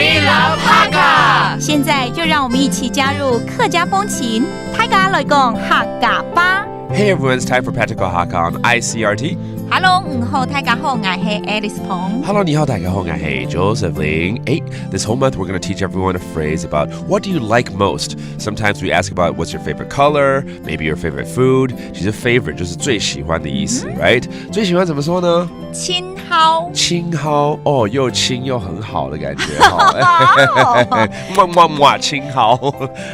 We love Hakka。现在就让我们一起加入客家风情，大家来讲客家吧。Hey everyone, it's time for Practical Hakka on Icrt。Hello， 午好，大家好，我是 Alice Pong。Hello， 你好，大家好，我是 Joseph Ling。This whole month we're going to teach everyone a phrase about what do you like most. Sometimes we ask about what's your favorite color, maybe your favorite food. 其实 favorite 就是最喜欢的意思 ，right？ 最喜欢怎么说呢？亲好，亲好哦，又亲又很好的感觉哈。哇，亲好。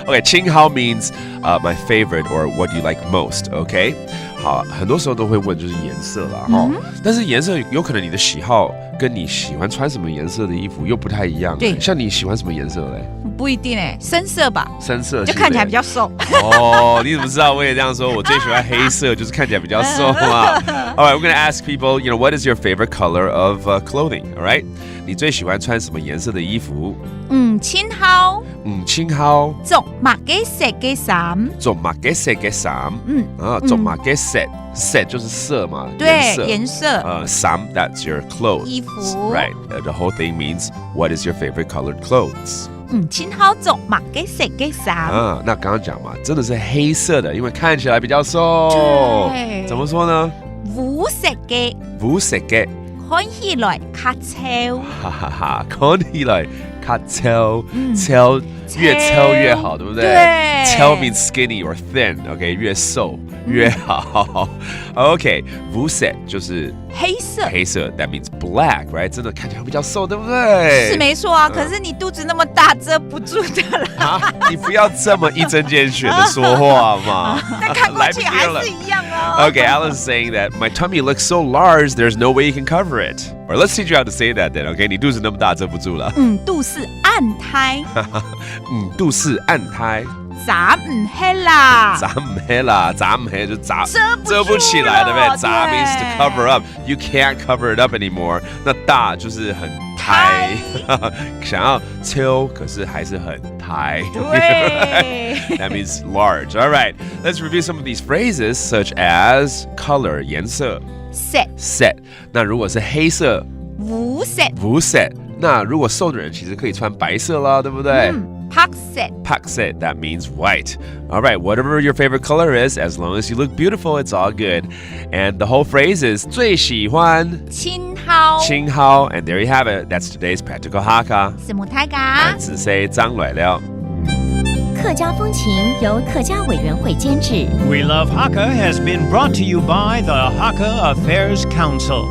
Okay， 亲好 means my favorite or what do you like most. Okay。好，很多时候都会问就是颜色啦哈，但是颜色有可能你的喜好跟你喜欢穿什么颜色的衣服又不太一样。对，像你喜欢什么颜色嘞？不一定哎，深色吧。深色就看起来比较瘦。哦，你怎么知道？我也这样说，我最喜欢黑色，就是看起来比较瘦嘛。All right, we're gonna ask people, what is your favorite color of clothing? All right, 你最喜欢穿什么颜色的衣服？亲好。亲好。做乜嘅色嘅衫？做乜嘅色嘅衫？做乜嘅色？set 就是色嘛，对，颜色。衫 that's your clothes， 衣服。Right, the whole thing means what is your favorite colored clothes？亲好做乜嘅色嘅衫？那刚刚讲嘛，真的是黑色的，因为看起来比较瘦。对，怎么说呢？烏色嘅。烏色嘅。看起來較臭。哈哈哈，看起來較臭，臭越臭越好，对不对？对。臭 means skinny or thin， OK， 越瘦越好。OK， 烏色就是黑色，黑色 ，that means black，right？ 真的看起来比较瘦，对不对？是没错啊，可是你肚子那么大，遮不住的啦。你不要这么一针见血的说话嘛。但看过去还是一样哦。Okay, Alan's saying that my tummy looks so large, there's no way you can cover it. Or let's teach you how to say that then. Okay, 你肚子那么大，遮不住了。肚是暗胎。肚是暗胎。眨唔黑啦，眨唔黑啦，眨唔黑就遮不起来，对不对？眨 means to cover up, you can't cover it up anymore. 那大就是很胎，想要秋可是还是很胎。对，That means large. All right, let's review some of these phrases, such as color 颜色 set. 那如果是黑色，烏色。那如果瘦的人其实可以穿白色啦，对不对？白色 that means white. All right, whatever your favorite color is, as long as you look beautiful, it's all good. And the whole phrase is 最喜欢亲好 and there you have it. That's today's Practical Hakka. 什麼大家？自say張來了。客家風情由客家委員會監製。We Love Hakka has been brought to you by the Hakka Affairs Council.